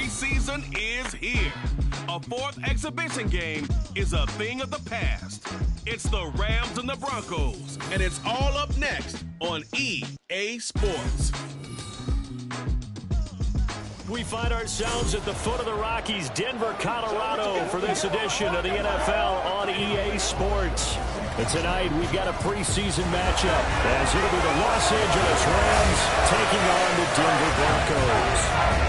preseason is here. A fourth exhibition game is a thing of the past. It's the Rams and the Broncos, and it's all up next on EA Sports. We find ourselves at the foot of the Rockies, Denver, Colorado, for this edition of the NFL on EA Sports. And tonight, we've got a preseason matchup, as it'll be the Los Angeles Rams taking on the Denver Broncos.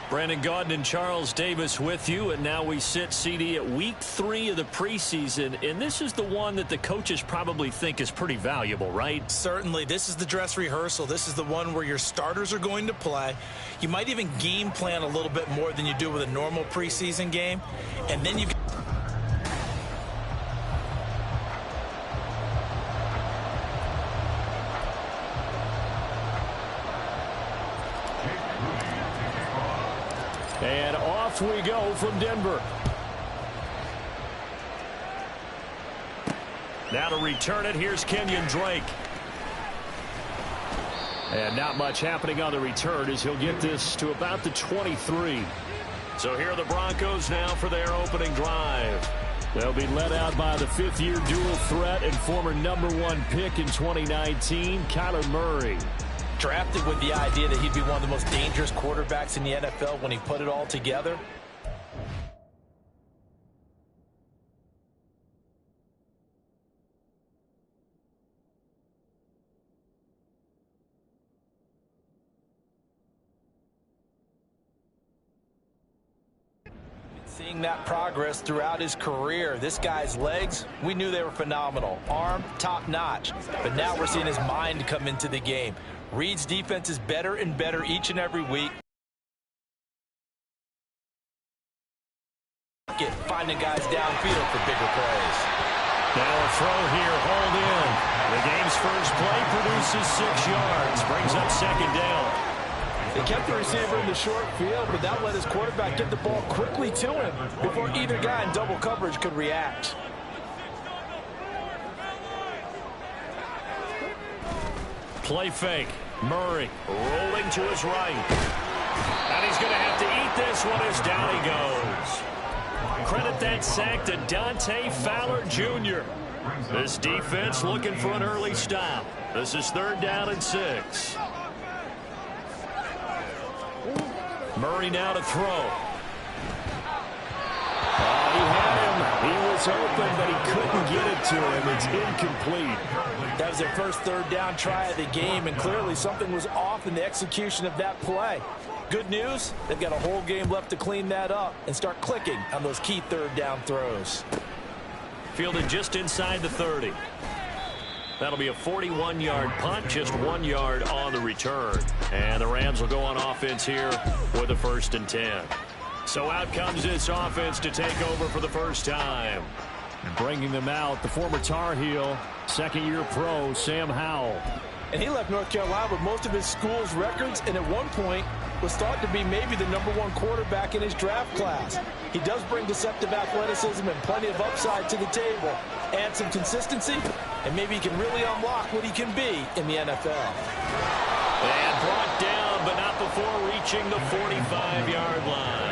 Brandon Gaudin and Charles Davis with you, and now we sit, CD, at week 3 of the preseason, and this is the one that the coaches probably think is pretty valuable, right? Certainly. This is the dress rehearsal. This is the one where your starters are going to play. You might even game plan a little bit more than you do with a normal preseason game, and then you And off we go from Denver. Now to return it, here's Kenyon Drake. And not much happening on the return as he'll get this to about the 23. So here are the Broncos now for their opening drive. They'll be led out by the fifth-year dual threat and former #1 pick in 2019, Kyler Murray. drafted with the idea that he'd be one of the most dangerous quarterbacks in the NFL when he put it all together. Seeing that progress throughout his career. This guy's legs, we knew they were phenomenal. Arm, top-notch. But now we're seeing his mind come into the game. Reed's defense is better and better each and every week. Finding guys downfield for bigger plays. Now a throw here, hauled in. The game's first play produces 6 yards. Brings up second down. They kept the receiver in the short field, but that let his quarterback get the ball quickly to him before either guy in double coverage could react. Play fake. Murray rolling to his right. And he's going to have to eat this one as down he goes. Credit that sack to Dante Fowler Jr. This defense looking for an early stop. This is 3rd down and 6. Murray now to throw. He had him. He was open, but he couldn't get it to him. It's incomplete. That was their first 3rd down try of the game, and clearly something was off in the execution of that play. Good news, they've got a whole game left to clean that up and start clicking on those key 3rd down throws. Fielded just inside the 30. That'll be a 41-yard punt, just 1 yard on the return. And the Rams will go on offense here with a 1st and 10. So out comes this offense to take over for the first time. And bringing them out, the former Tar Heel, 2nd-year pro, Sam Howell. And he left North Carolina with most of his school's records, and at one point was thought to be maybe the #1 quarterback in his draft class. He does bring deceptive athleticism and plenty of upside to the table. Add some consistency, and maybe he can really unlock what he can be in the NFL. And brought down, but not before reaching the 45-yard line.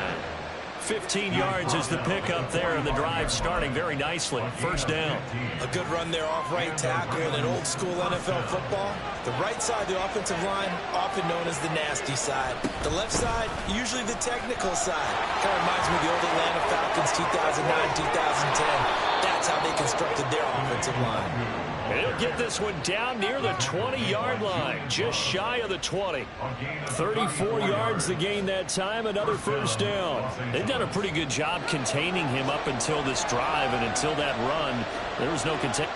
15 yards is the pickup there, and the drive starting very nicely. 1st down. A good run there off right tackle in an old-school NFL football. The right side of the offensive line, often known as the nasty side. The left side, usually the technical side. Kind of reminds me of the old Atlanta Falcons 2009, 2010. That's how they constructed their offensive line. And he'll get this one down near the 20-yard line, just shy of the 20. 34 yards the gain that time, another 1st down. They've done a pretty good job containing him up until this drive, and until that run, there was no contain.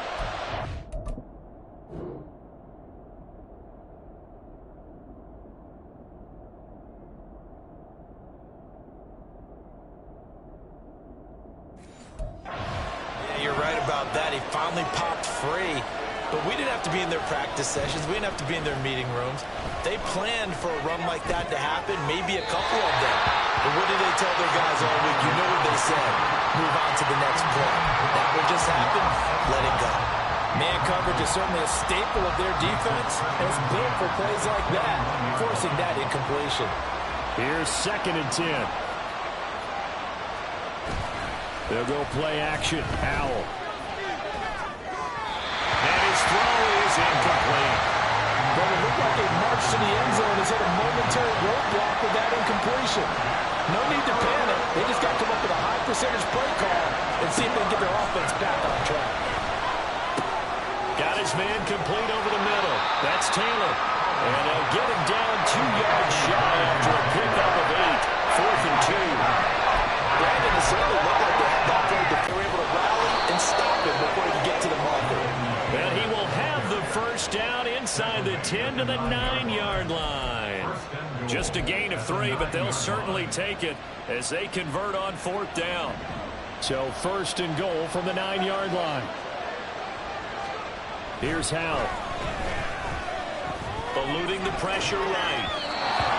Yeah, you're right about that. He finally popped free. But we didn't have to be in their practice sessions. We didn't have to be in their meeting rooms. They planned for a run like that to happen, maybe a couple of them. But what did they tell their guys all week? You know what they said. Move on to the next play. That one just happened. Let it go. Man coverage is certainly a staple of their defense, and it's built for plays like that, forcing that incompletion. Here's 2nd and 10. They'll go play action. Howell. And his throw is incomplete. But it looked like a march to the end zone has hit a momentary roadblock with that incompletion. No need to panic. They just got to come up with a high percentage play call and see if they can get their offense back on track. Got his man complete over the middle. That's Taylor. And they'll get him down 2 yards shy after a pickup of 8. 4th and 2. Brandon, it certainly looked like they had that play, but they were able to rally and stop him before he could get to the marker. And he will have the first down inside the 10 to the 9-yard line. Just a gain of 3, but they'll certainly take it as they convert on 4th down. So 1st and goal from the 9-yard line. Here's Howell. Eluding the pressure right.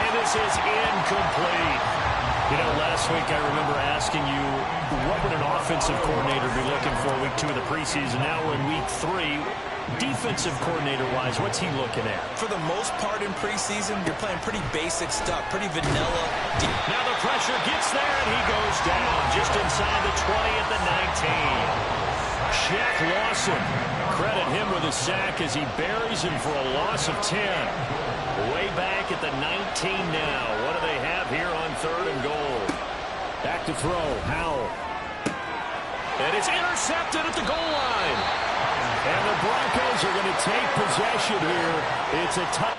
And this is incomplete. You know, last week I remember asking you, what would an offensive coordinator be looking for week 2 of the preseason? Now we're in week 3. Defensive coordinator-wise, what's he looking at? For the most part in preseason, you're playing pretty basic stuff, pretty vanilla. Now the pressure gets there, and he goes down just inside the 20 at the 19. Shaq Lawson, credit him with a sack as he buries him for a loss of 10. Way back at the 19 now. What do they have here on 3rd and goal? Back to throw. Howell. And it's intercepted at the goal line. And the Broncos are going to take possession here. It's a tie.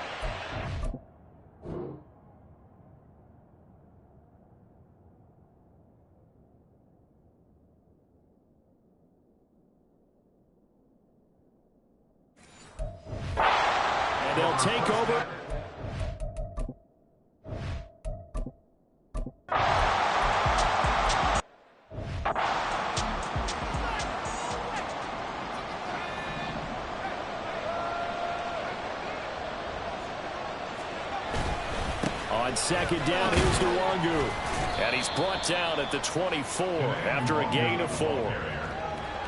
And they'll take over. On 2nd down, here's Nwangu. And he's brought down at the 24 after a gain of 4.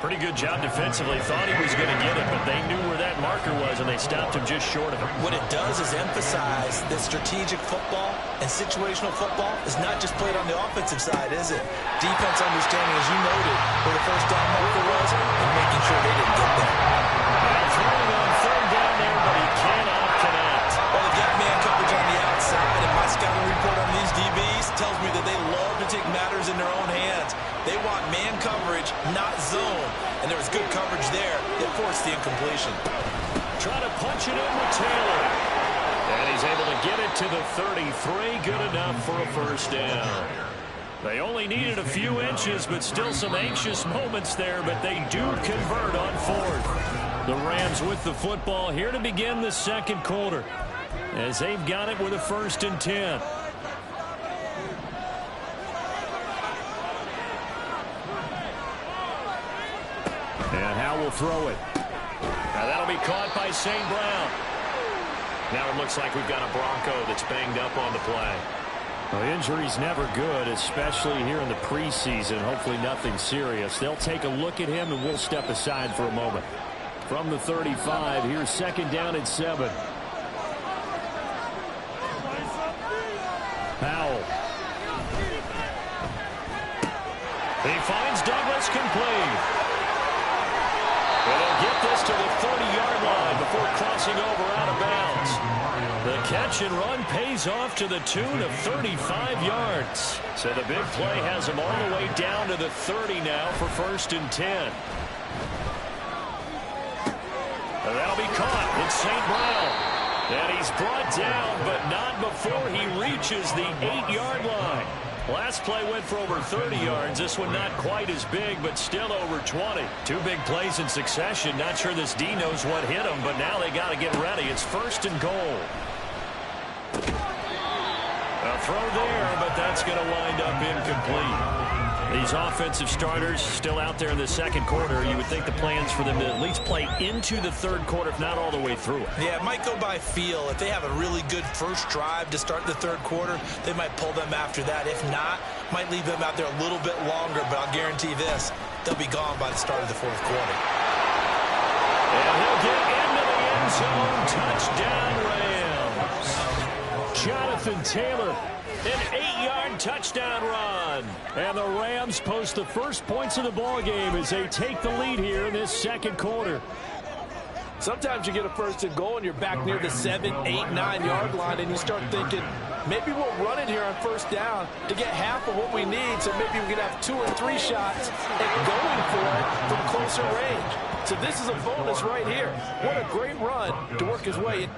Pretty good job defensively. Thought he was going to get it, but they knew where that marker was, and they stopped him just short of it. What it does is emphasize that strategic football and situational football is not just played on the offensive side, is it? Defense understanding, as you noted, where the first down marker was and making sure they didn't get there. Now throwing on 3rd down there, but he cannot connect. Well, they got man coverage on the outside, and my scouting report on these DBs tells me that they love to take matters in their own hands. They want man coverage, not zone. And there was good coverage there that forced the incompletion. Trying to punch it in with Taylor. And he's able to get it to the 33. Good enough for a first down. They only needed a few inches, but still some anxious moments there. But they do convert on 4th. The Rams with the football here to begin the 2nd quarter, as they've got it with a 1st and 10. And Howell will throw it. Now that'll be caught by St. Brown. Now it looks like we've got a Bronco that's banged up on the play. Well, injury's never good, especially here in the preseason. Hopefully nothing serious. They'll take a look at him, and we'll step aside for a moment. From the 35, here's 2nd down and 7. Howell. He finds Douglas complete. And he'll get this to the 30-yard line before crossing over out of bounds. The catch and run pays off to the tune of 35 yards. So the big play has him all the way down to the 30 now for 1st and 10. And that'll be caught. It's St. Brown. And he's brought down, but not before he reaches the 8-yard line. Last play went for over 30 yards. This one not quite as big, but still over 20. 2 big plays in succession. Not sure this D knows what hit him, but now they got to get ready. It's 1st and goal. A throw there, but that's going to wind up incomplete. These offensive starters still out there in the 2nd quarter. You would think the plans for them to at least play into the 3rd quarter, if not all the way through it. Yeah, it might go by feel. If they have a really good first drive to start the 3rd quarter, they might pull them after that. If not, might leave them out there a little bit longer, but I'll guarantee this, they'll be gone by the start of the 4th quarter. And he'll get into the end zone. Touchdown, Rams. Jonathan Taylor, an 8-yard touchdown run. And the Rams post the first points of the ball game as they take the lead here in this second quarter. Sometimes you get a first and goal and you're back near the 7, 8, 9-yard line and you start thinking, maybe we'll run it here on first down to get half of what we need, so maybe we can have 2 or 3 shots at going for it from closer range. So this is a bonus right here. What a great run to work his way in.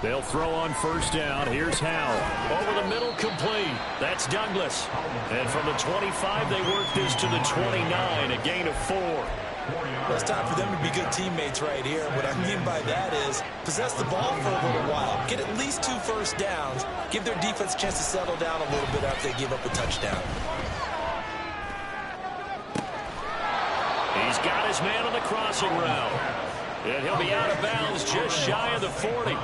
They'll throw on first down. Here's Howell. Over the middle, complete. That's Douglas. And from the 25, they work this to the 29, a gain of 4. Well, it's time for them to be good teammates right here. What I mean by that is possess the ball for a little while, get at least 2 first downs, give their defense a chance to settle down a little bit after they give up a touchdown. He's got his man on the crossing route. And he'll be out of bounds just shy of the 40.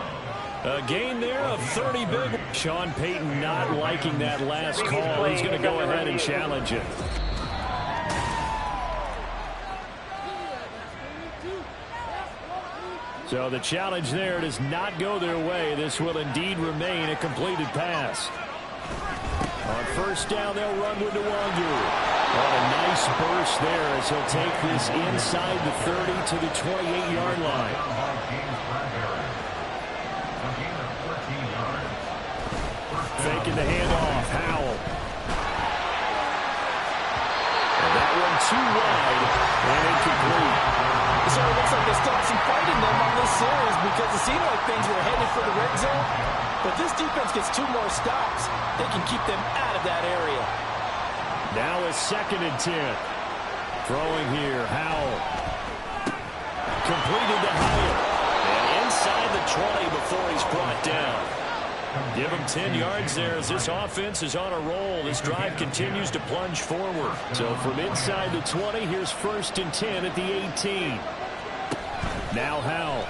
A gain there of 30 big. Sean Payton not liking that last call. He's going to go ahead and challenge it. So the challenge there does not go their way. This will indeed remain a completed pass. On first down, they'll run with Nwangu. On a nice burst there as he'll take this inside the 30 to the 28-yard line. Faking the handoff. Howell. And that one too wide and incomplete. So it looks like they still have some fight in them on this series because it seemed like things were headed for the red zone. But this defense gets 2 more stops. They can keep them out of that area. Now a 2nd and 10. Throwing here. Howell. Completed to Howell. And inside the 20 before he's brought down. Give him 10 yards there as this offense is on a roll. This drive continues to plunge forward. So from inside the 20, here's 1st and 10 at the 18. Now Howell.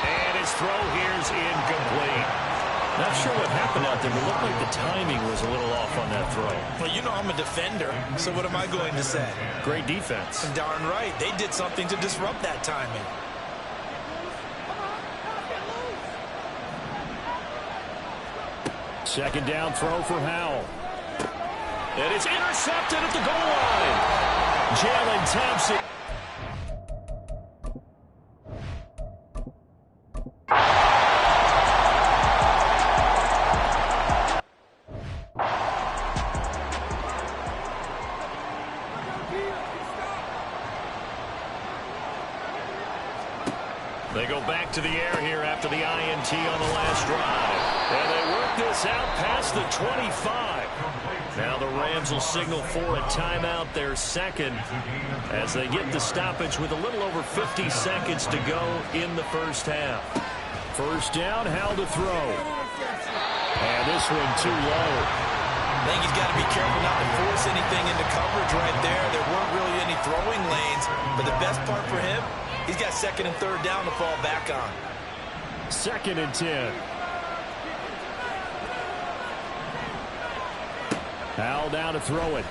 And his throw here's incomplete. Not sure what happened out there, but it looked like the timing was a little off on that throw. Well, you know I'm a defender, so what am I going to say? Great defense. And darn right, they did something to disrupt that timing. Second down throw for Howell. And it's intercepted at the goal line. Jalen Thompson. They go back to the air here after the INT on the last drive. And they work this out past the 25. Now the Rams will signal for a timeout, their 2nd, as they get the stoppage with a little over 50 seconds to go in the first half. First down, Howell to throw. And this one too low. I think he's got to be careful not to force anything into coverage right there. There weren't really any throwing lanes, but the best part for him, he's got 2nd and 3rd down to fall back on. 2nd and 10. Howell down to throw it.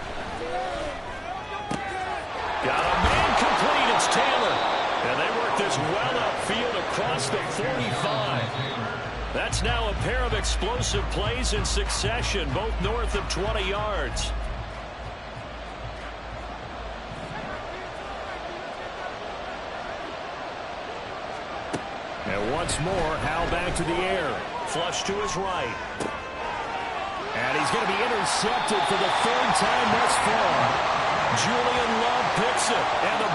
Got a man complete. It's Taylor. And they work this well upfield across the 45. That's now a pair of explosive plays in succession, both north of 20 yards. And once more, Howell back to the air. Flush to his right. And he's going to be intercepted for the 3rd time thus far. Julian Love picks it. And the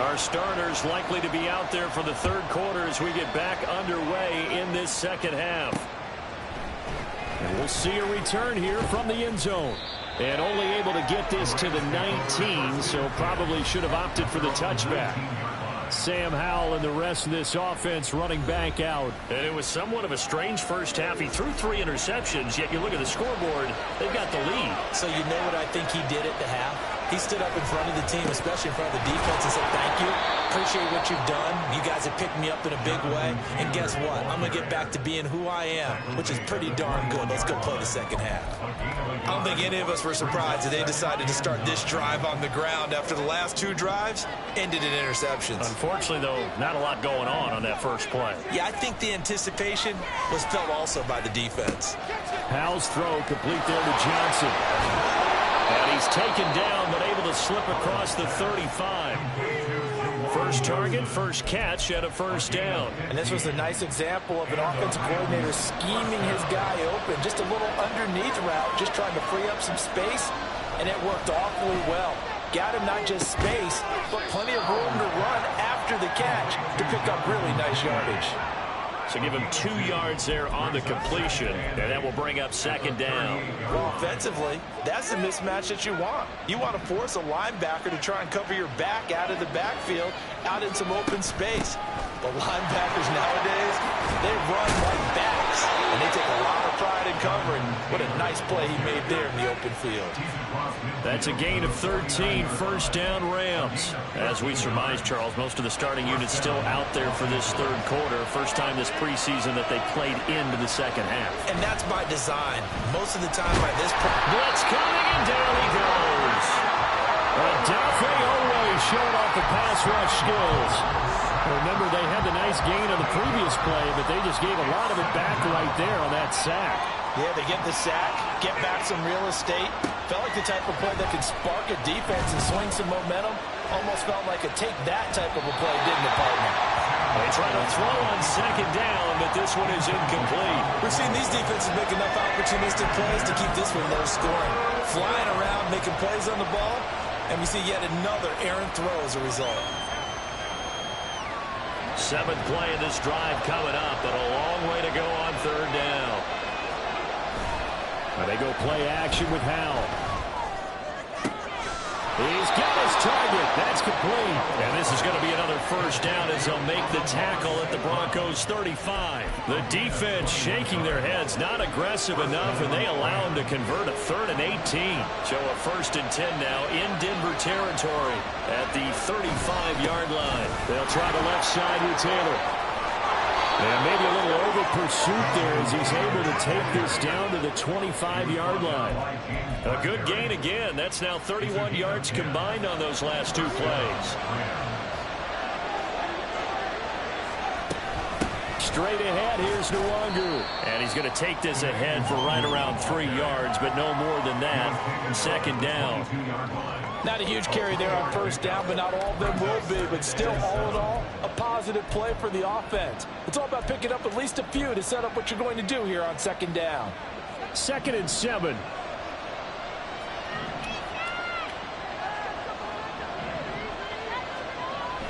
Our starters likely to be out there for the third quarter as we get back underway in this second half. And we'll see a return here from the end zone. And only able to get this to the 19, so probably should have opted for the touchback. Sam Howell and the rest of this offense running back out. And it was somewhat of a strange first half. He threw 3 interceptions, yet you look at the scoreboard, they've got the lead. So you know what I think he did at the half? He stood up in front of the team, especially in front of the defense, and said, thank you. Appreciate what you've done. You guys have picked me up in a big way. And guess what? I'm going to get back to being who I am, which is pretty darn good. Let's go play the second half. I don't think any of us were surprised that they decided to start this drive on the ground after the last 2 drives ended in interceptions. Unfortunately, though, not a lot going on that first play. Yeah, I think the anticipation was felt also by the defense. Howell's throw complete there to Johnson. And he's taken down, but able to slip across the 35. First target, first catch at a first down. And this was a nice example of an offensive coordinator scheming his guy open. Just a little underneath route, just trying to free up some space, and it worked awfully well. Got him not just space, but plenty of room to run after the catch to pick up really nice yardage. So give him 2 yards there on the completion, and that will bring up second down. Well, offensively, that's the mismatch that you want. You want to force a linebacker to try and cover your back out of the backfield, out in some open space. But linebackers nowadays, they run like backs, and they take a lot of pride in covering. What a nice play he made there in the open field. That's a gain of 13, first down Rams. As we surmised, Charles, most of the starting units still out there for this third quarter. First time this preseason that they played into the second half. And that's by design. Most of the time by this point. Blitz coming, and down he goes. Dafe always showing off the pass rush skills. Remember, they had the nice gain on the previous play, but they just gave a lot of it back right there on that sack. Yeah, they get the sack, get back some real estate. Felt like the type of play that could spark a defense and swing some momentum. Almost felt like a take that type of a play, didn't it, partner? They try to throw on second down, but this one is incomplete. We're seeing these defenses make enough opportunistic plays to keep this one low scoring. Flying around, making plays on the ball, and we see yet another errant throw as a result. 7th play of this drive coming up, but a long way to go on third down. They go play action with Howell. He's got his target. That's complete. And this is going to be another first down as they'll make the tackle at the Broncos' 35. The defense shaking their heads, not aggressive enough, and they allow him to convert a 3rd and 18. So a 1st and 10 now in Denver territory at the 35-yard line. They'll try the left side with Taylor. And maybe a little over pursuit there as he's able to take this down to the 25-yard line. A good gain again. That's now 31 yards combined on those last 2 plays. Straight ahead, here's Nwangu. And he's going to take this ahead for right around 3 yards, but no more than that. Second down. Not a huge carry there on first down, but not all of them will be. But still, all in all, a positive play for the offense. It's all about picking up at least a few to set up what you're going to do here on second down. 2nd and 7.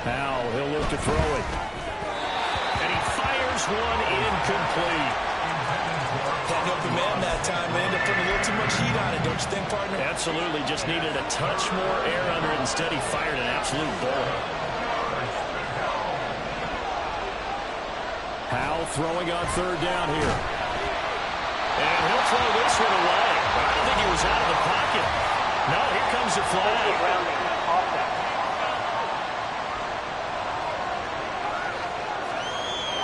Howell, he'll look to throw it. And he fires one incomplete. Had an open man that time, but ended up putting a little too much heat on it, don't you think, partner? Absolutely. Just needed a touch more air under it. Instead, he fired an absolute bullet. Howell throwing on third down here. And he'll throw this one away. But I don't think he was out of the pocket. No, here comes the flag.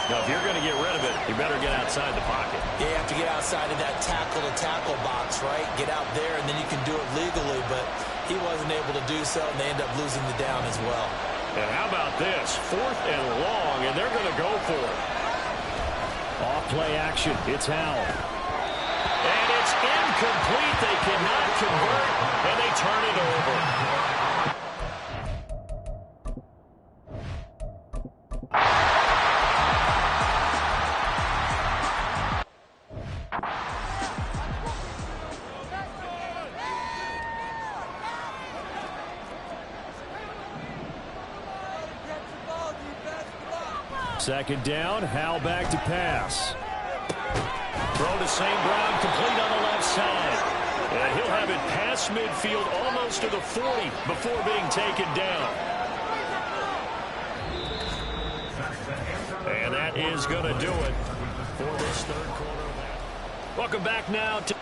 Now, if you're going to get rid of it, you better get outside the pocket. Yeah, you have to get outside of that tackle-to-tackle box, right? Get out there, and then you can do it legally, but he wasn't able to do so, and they end up losing the down as well. And how about this? 4th and long, and they're going to go for it. Off-play action. It's Howell. And it's incomplete. They cannot convert, and they turn it over. Second down, Howell back to pass. Throw to St. Brown, complete on the left side. And he'll have it past midfield, almost to the 40, before being taken down. And that is going to do it for this third quarter. Welcome back now to...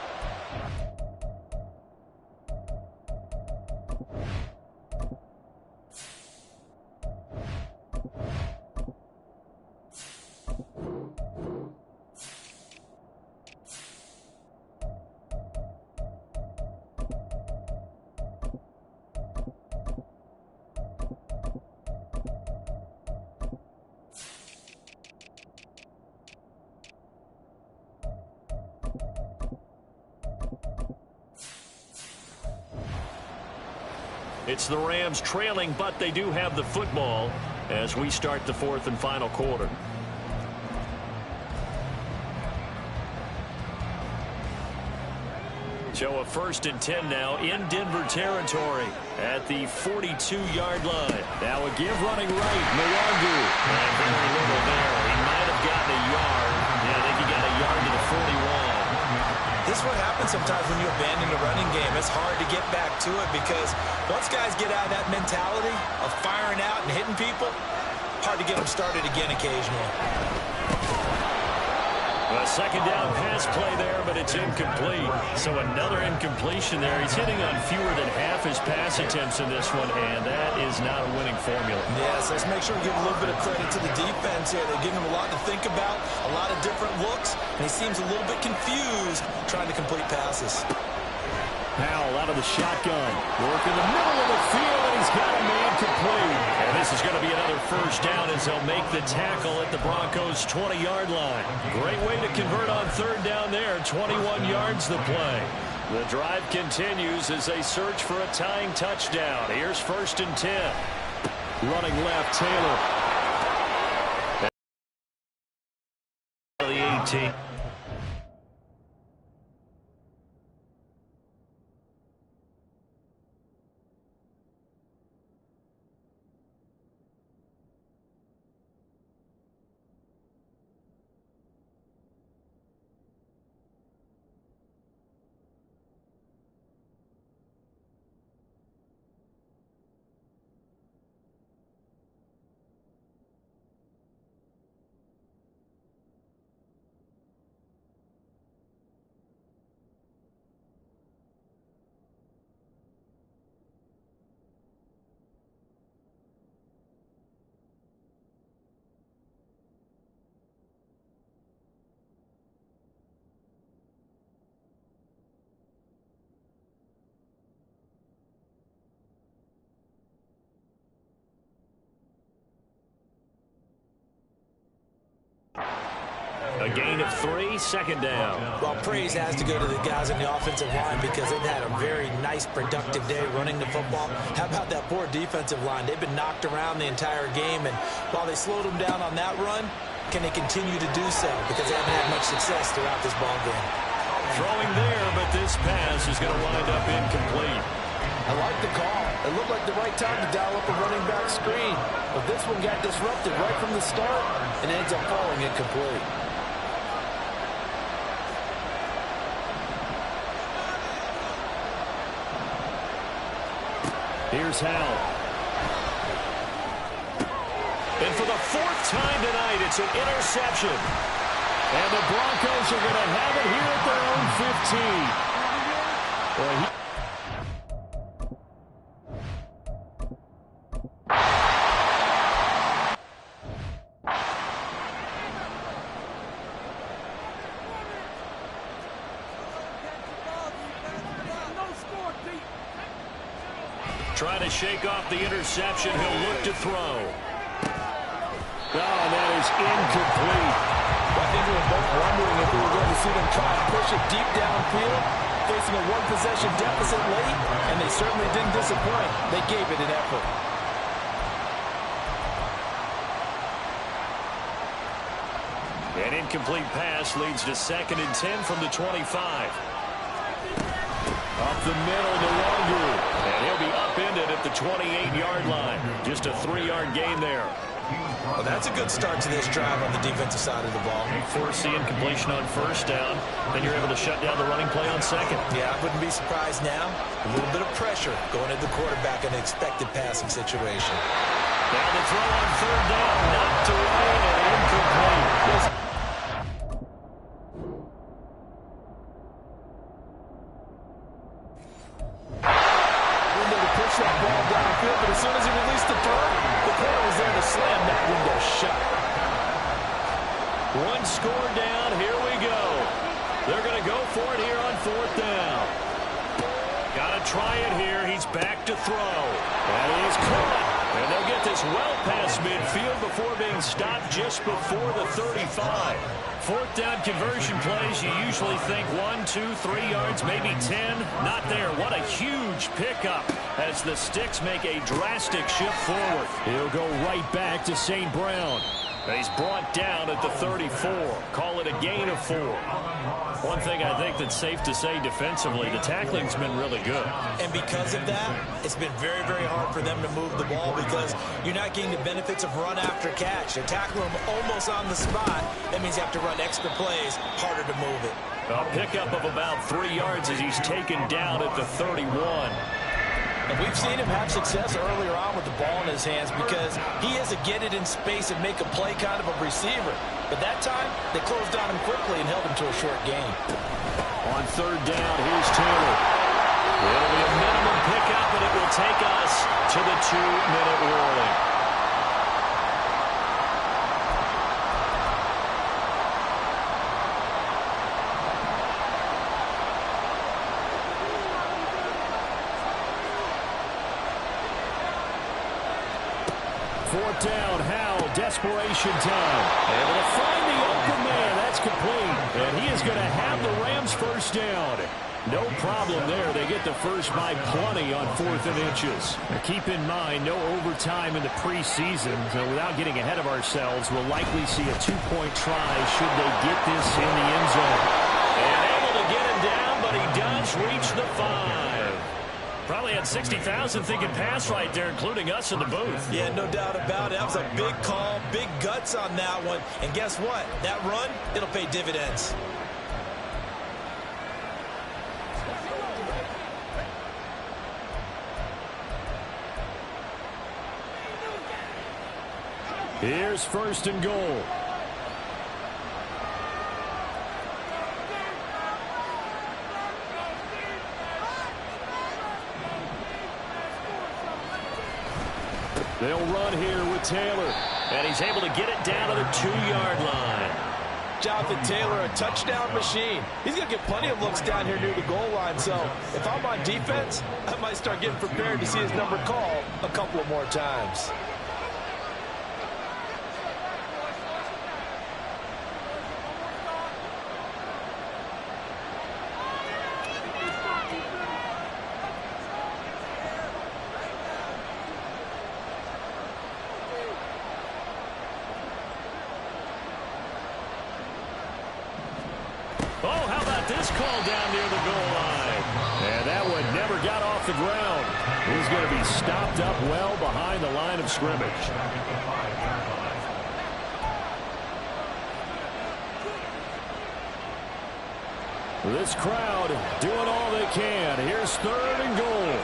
It's the Rams trailing, but they do have the football as we start the fourth and final quarter. So a 1st and 10 now in Denver territory at the 42-yard line. Now a give running right, Mwangu. And very little there. He might have gotten a yard. Yeah, I think he got a yard to the 41. This is what happens sometimes when you abandon the running game. It's hard to get back to it because once guys get out of that mentality of firing out and hitting people, hard to get them started again occasionally. A second down pass play there, but it's incomplete. So another incompletion there. He's hitting on fewer than half his pass attempts in this one, and that is not a winning formula. Yes, let's make sure we give a little bit of credit to the defense here. They're giving him a lot to think about, a lot of different looks, and he seems a little bit confused trying to complete passes. Howell out of the shotgun. Work in the middle of the field, and he's got a man complete. And this is going to be another first down as they'll make the tackle at the Broncos' 20-yard line. Great way to convert on third down there. 21 yards the play. The drive continues as they search for a tying touchdown. Here's 1st and 10. Running left, Taylor. The 18. A gain of 3, second down. Well, praise has to go to the guys on the offensive line because they've had a very nice, productive day running the football. How about that poor defensive line? They've been knocked around the entire game, and while they slowed them down on that run, can they continue to do so? Because they haven't had much success throughout this ball game. Throwing there, but this pass is going to wind up incomplete. I like the call. It looked like the right time to dial up a running back screen. But this one got disrupted right from the start and ends up falling incomplete. Here's Howell. And for the 4th time tonight, it's an interception. And the Broncos are going to have it here at their own 15. Well, trying to shake off the interception. He'll look to throw. Oh, that is incomplete. I think we were both wondering if we were going to see them try and push it deep downfield, facing a one-possession deficit late, and they certainly didn't disappoint. They gave it an effort. An incomplete pass leads to 2nd and 10 from the 25. Up the middle to Longu. And he'll be upended at the 28-yard line. Just a 3-yard gain there. Well, that's a good start to this drive on the defensive side of the ball. Force the incompletion on first down, then you're able to shut down the running play on second. Yeah, I wouldn't be surprised now. A little bit of pressure going at the quarterback in an expected passing situation. Now the throw on third down, knocked away and incomplete. Window to push that ball downfield, but as soon as he released the throw, the corner was there to slam that window shut. One score down, here we go. They're going to go for it here on fourth down. Got to try it here. He's back to throw. And he's caught. And they'll get this well past midfield before being stopped just before the 35. Fourth down conversion plays, you usually think 1, 2, 3 yards, maybe 10. Not there. What a huge pickup as the Sticks make a drastic shift forward. He'll go right back to St. Brown. He's brought down at the 34. Call it a gain of 4. One thing I think that's safe to say defensively, the tackling's been really good. And because of that, it's been very, very hard for them to move the ball because you're not getting the benefits of run after catch. They're tackling them almost on the spot. That means you have to run extra plays, harder to move it. A pickup of about 3 yards as he's taken down at the 31. And we've seen him have success earlier on with the ball in his hands because he is a get it in space and make a play kind of a receiver. But that time, they closed on him quickly and held him to a short gain. On third down, here's Taylor. It'll be a minimum pickup, and it will take us to the 2-minute warning. Fourth down, Howell, desperation time. Able to find the open man. That's complete. And he is going to have the Rams first down. No problem there. They get the first by plenty on 4th and inches. Now keep in mind, no overtime in the preseason. So without getting ahead of ourselves, we'll likely see a 2-point try should they get this in the end zone. And able to get him down, but he does reach the 5. Probably had 60,000 thinking pass right there, including us in the booth. Yeah, no doubt about it. That was a big call, big guts on that one. And guess what? That run, it'll pay dividends. Here's first and goal. They'll run here with Taylor. And he's able to get it down to the 2-yard line. Jonathan Taylor, a touchdown machine. He's going to get plenty of looks down here near the goal line. So if I'm on defense, I might start getting prepared to see his number called a couple of more times. Oh, how about this call down near the goal line? And that one never got off the ground. He's going to be stopped up well behind the line of scrimmage. This crowd doing all they can. Here's 3rd and goal.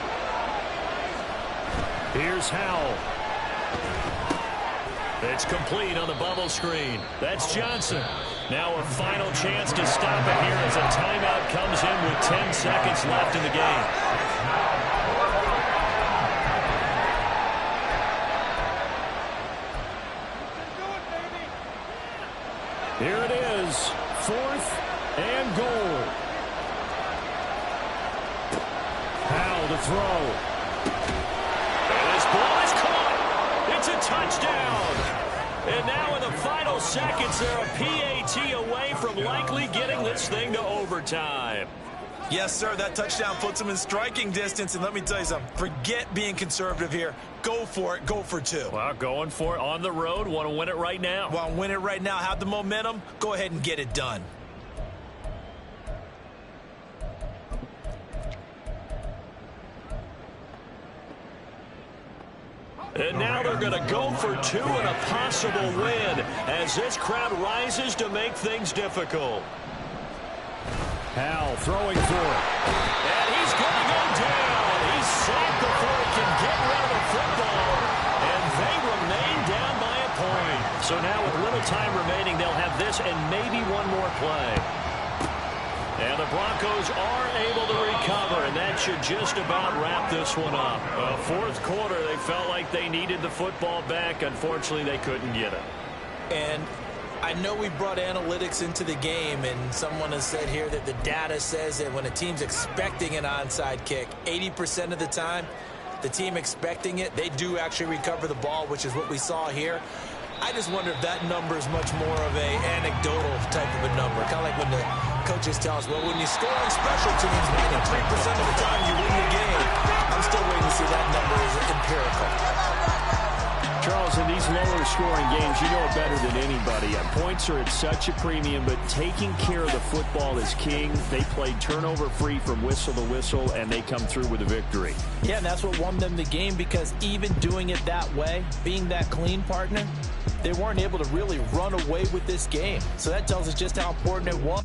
Here's Howell. It's complete on the bubble screen. That's Johnson. Now a final chance to stop it here as a timeout comes in with 10 seconds left in the game. Here it is, 4th and goal. Howell to throw. And this ball is caught. It's a touchdown. And now in the final seconds, they're a PAT away from likely getting this thing to overtime. Yes, sir, that touchdown puts them in striking distance. And let me tell you something, forget being conservative here. Go for it, go for 2. Well, going for it on the road. Want to win it right now. Want to win it right now, have the momentum, go ahead and get it done. And now they're going to go for two and a possible win as this crowd rises to make things difficult. Hal throwing for it. And he's going to go down. He's sacked before he can get rid of the football. And they remain down by a point. So now with little time remaining, they'll have this and maybe one more play. And the Broncos are able to recover, and that should just about wrap this one up. Fourth quarter, they felt like they needed the football back. Unfortunately, they couldn't get it. And I know we brought analytics into the game, and someone has said here that the data says that when a team's expecting an onside kick, 80% of the time, the team expecting it, they do actually recover the ball, which is what we saw here. I just wonder if that number is much more of a anecdotal type of a number. Kind of like when the coaches tell us, well, when you score on special teams, 93% of the time you win the game. I'm still waiting to see that number as empirical. Charles, in these lower scoring games, you know it better than anybody. Points are at such a premium, but taking care of the football is king. They played turnover free from whistle to whistle, and they come through with a victory. Yeah, and that's what won them the game, because even doing it that way, being that clean partner, they weren't able to really run away with this game. So that tells us just how important it was.